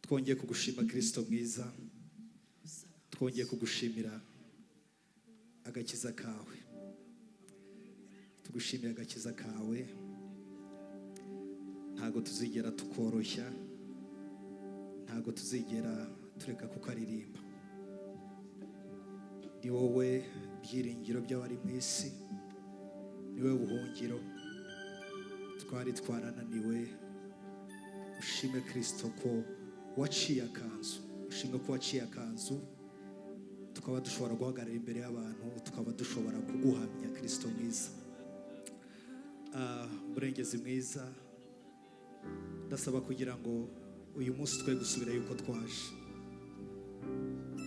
twongeye kugushima Kristo mwiza, twongeye kugushimira agakiza kawe, tugushimira agakiza kawe. Ntago tuzigera tukoroshya, ntago tuzigera tureka kukaririmba. Ni wowe byiringiro by'abari mu isi, ni wowe buhungiro twari twarananiwe. Ushime Kristo ko waciye akanzu, ushime ko waciye akanzu, tukaba dushobora guhagarara imbere y'abantu, tukaba dushobora kuguhamya Kristo mwiza. Murengezi mwiza, ndasaba kugira ngo uyu munsi twe gusubira yuko twaje,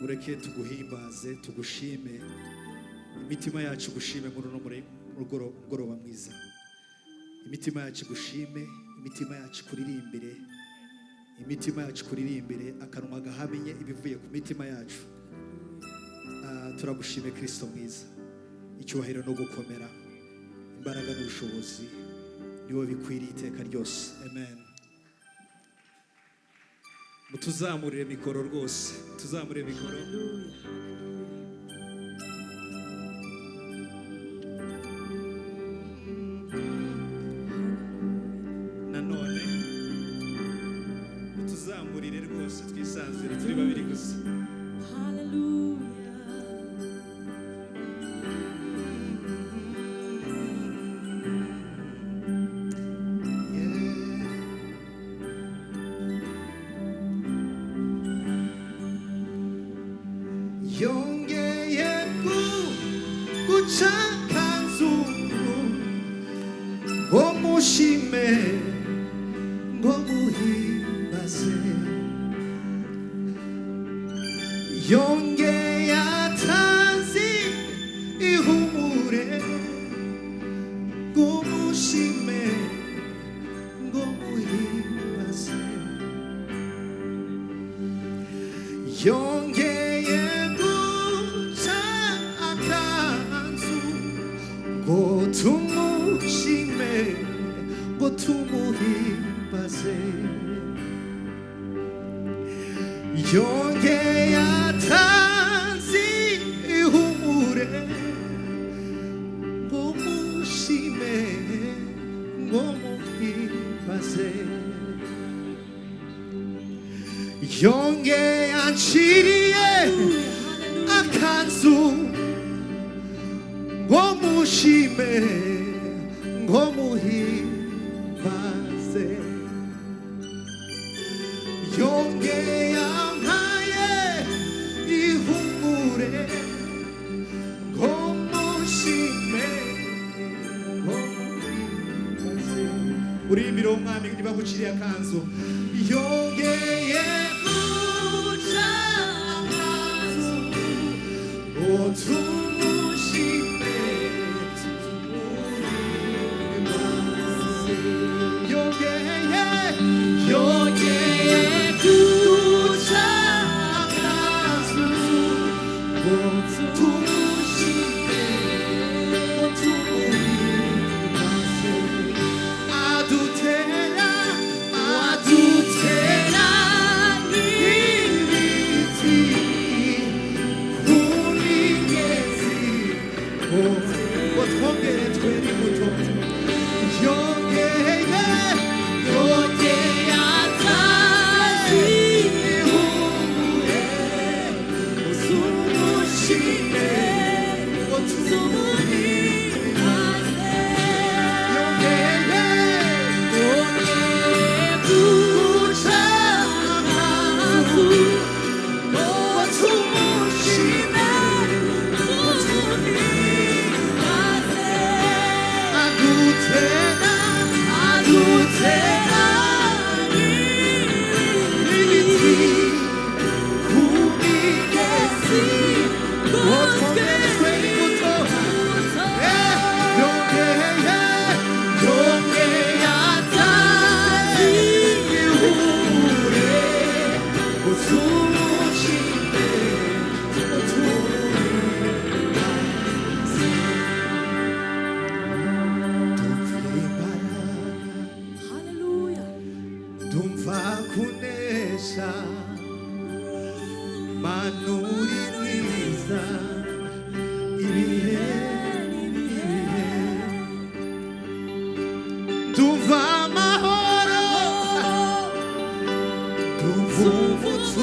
ureke tuguhimbaze, tugushime, imitima yacu gushime muri uno mugoroba mwiza. Imitima yacu gushime, imitima yacu kuririmbire, imitima yacu kuririmbire, akanwa gahamenye ibivuye ku mitima yacu. Turagushime Kristo mwiza, icyubahiro no gukomera, imbaraga n'ubushobozi niwo bikwiriye iteka ryose. Amen. Mutuzamurire mikoro rwose, tuzamurire mikoro. Nanone mutuzamurire rwose, twisanzure turi babiri gusa. Yongeye gucakanzu ngo mushime ngo muhimbaze, yongeye atanze ihumure ngo mushime ngo muhimbaze, yongeye ngo tumushime ngo tumuhimbaze, yongeye atanze ihumure ngo mushime ngo muhimbaze, yongeye anciriye akanzu ngo mushime ngo muhimbaze, yongeye ampaye ihumure ngo mushime ngo muhimbaze. Urimbira umwami niba guciriye akanzu, yongeye guca akanzu ngo tumushime dumva kunezerwa wakoresha manuri mwiza ibihe ibihe tuva amahoro tuva umutuzo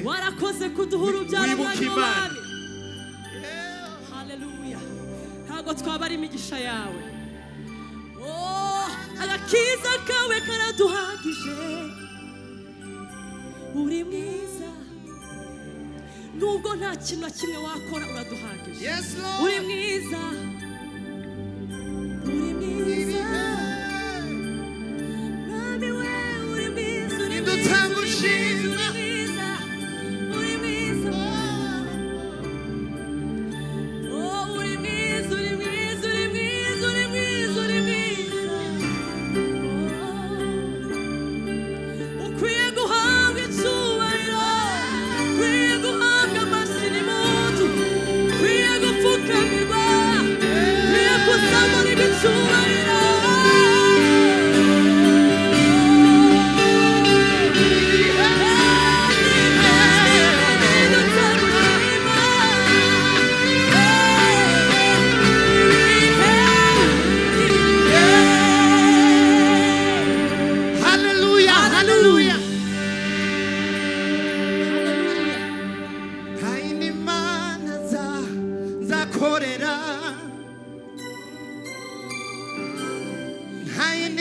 warakoze kuduhura ubyara w'Imana. Haleluya. Ntago twaba ari imigisha yawe. Agakiza kawe karaduhagije. Uri mwiza. Nubwo nta kintu kimwe wakora uraduhagije. Uri mwiza. Uri mwiza. Nami we uri mwiza. Uri mwiza.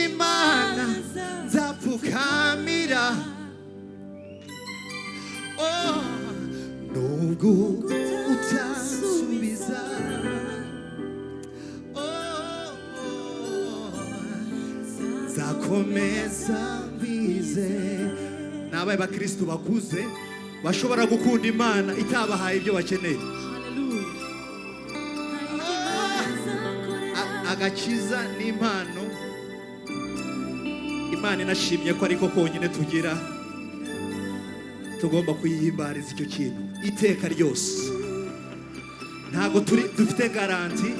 Imana zapfukama nubwo utansubiza nzakomeza mbize. Nabaye bakristo bakuze bashobora gukunda Imana itabahaye ibyo bakeneye. Agakiza n'impano Imana inashimye ko ariko konyine tugira, tugomba kuyihimbariza icyo kintu iteka ryose. Ntago dufite garanti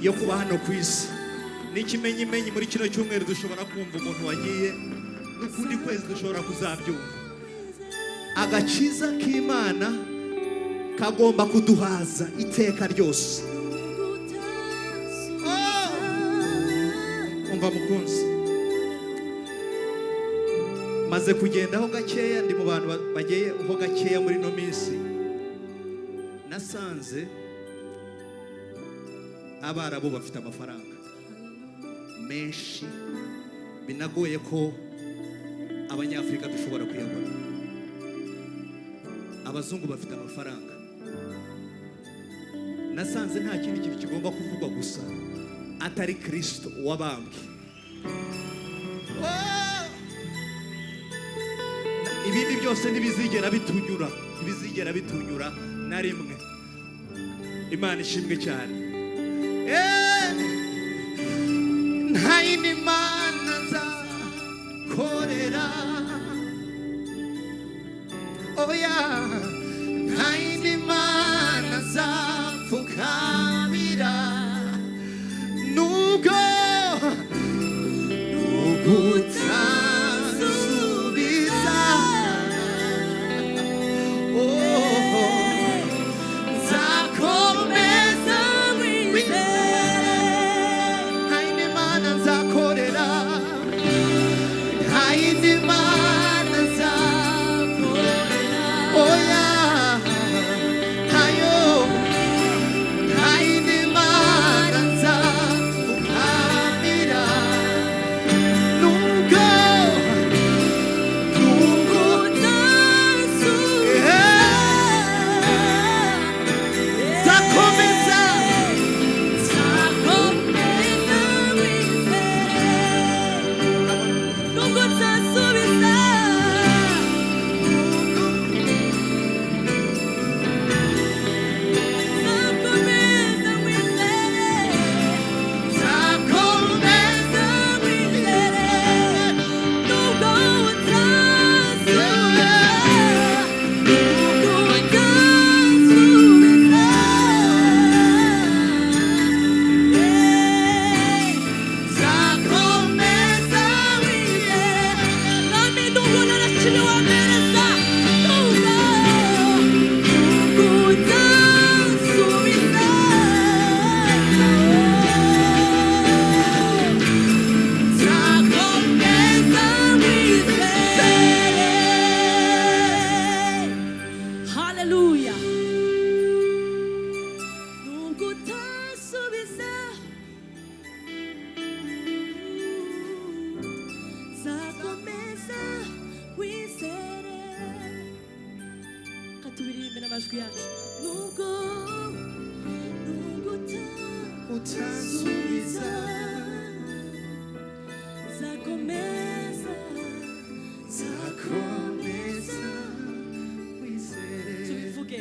yo kuba hano ku isi. N'ikimenyimenyi muri kino cyumweru dushobora kumva umuntu wagiye, n'ukundi kwezi dushobora kuzabyumva. Agakiza k'Imana kagomba kuduhaza iteka ryose. Umva mukunzi, maze kugendaho gakeya, ndi mu bantu bagiyeho gakeya muri no minsi, nasanze Abarabu bafite amafaranga menshi binagoye ko Abanyafrika dushobora kuyabona. Abazungu bafite amafaranga. Nasanze nta kindi kintu kigomba kuvugwa gusa atari Kristo wabambwe. Ibindi byose ntibizigera bitunyura na rimwe. Imana ishimwe cyane. Nta yindi mana nzakorera, oya, nta yindi mana nzapfukamira, nubwo utansubiza nzakomeza wizere. Nta yindi mana nzakorera, nta yindi mana nzakorera, oya, ntayo, nta yindi mana nzapfukamira, nubwo utansubiza nzakomeza utansubiza nzakomeza wizere. tubivuge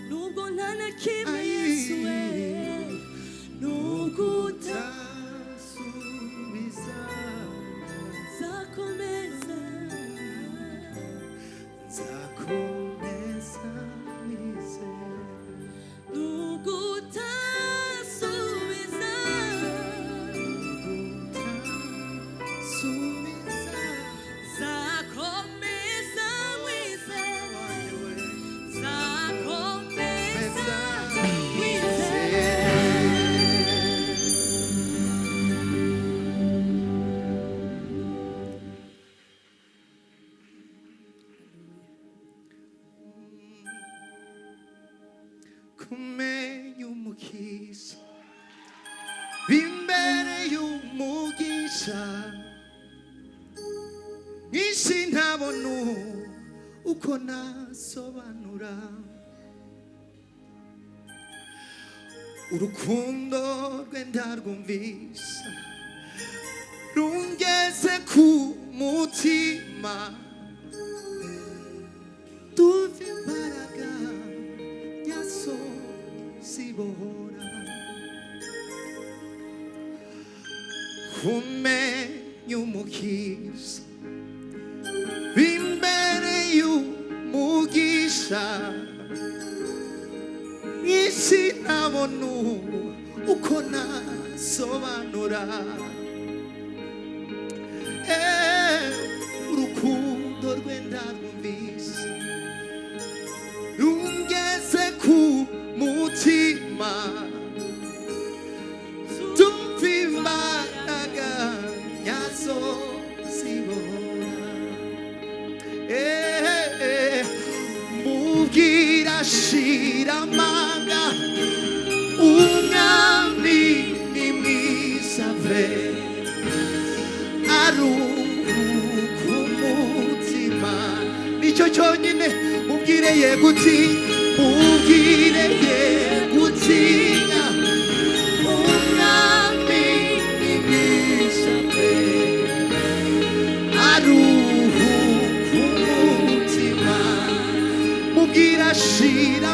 nubwo nta na kimwe Yesu we, nubwo utansubiza nzakomeza wizere. nubwo utansubiza nzakomeza wizere, nzakomeza wizere. kumenya umukiza imbere y'umugisha isi ntabona uko nasobanura urukundo rwe ndarwumvise rungeze ku mutima tuve imbaraga nyaso zibohora kumenya umukiza bimbereye umugisha isi ntabona uko nasobanura urukundo rwe ndarwumvise rungeze ku mutima tumva imbaraga nyazo zibora mubwira shira amanga umwami ni mwiza pe aruhuka umutima nicyo cyonyine mubwire ye gutinya umwami ni mwiza pe aruhuka umutima mubwira shira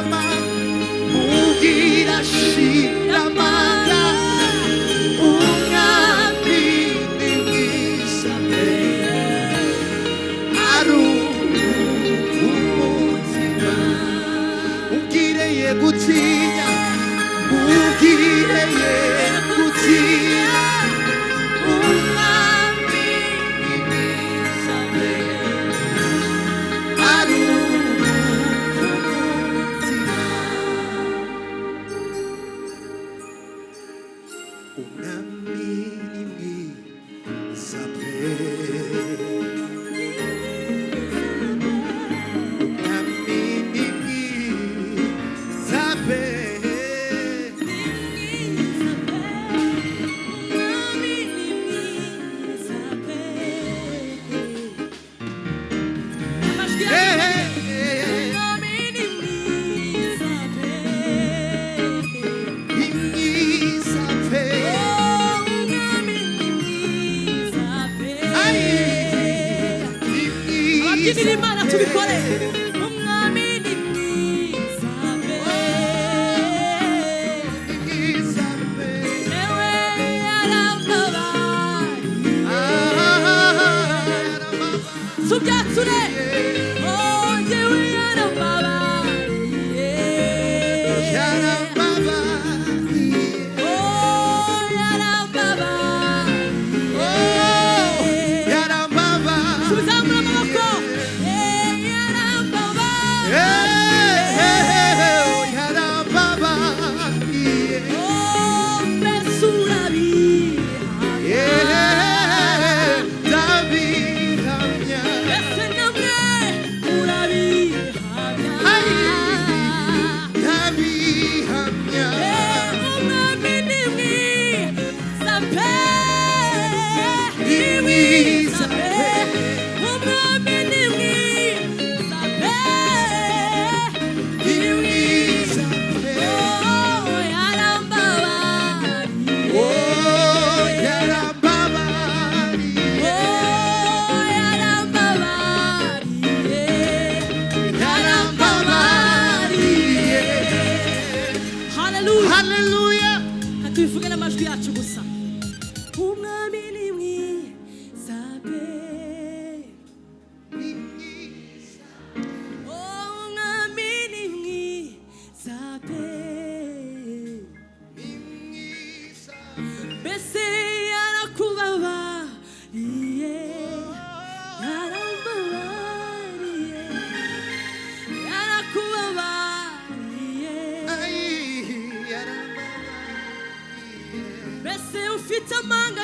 amanga umwami ni mwiza pe aruhuka umutima mubwire ye gutinya umwami ni mwiza pe aruhuka umutima umwami ni mwiza pe umwami ni mwiza pe Imana tubikore umwami ni mwiza pe yewe yarambabariye subyature yewe yarambabariye subizamura amaboko Hallelujah. Tubivuge n'amajwi yacu gusa umwami ni mwiza pe umwami ni mwiza pe mbese yarakubabariye yarambabariye yarakubabariye mbese ufite amanga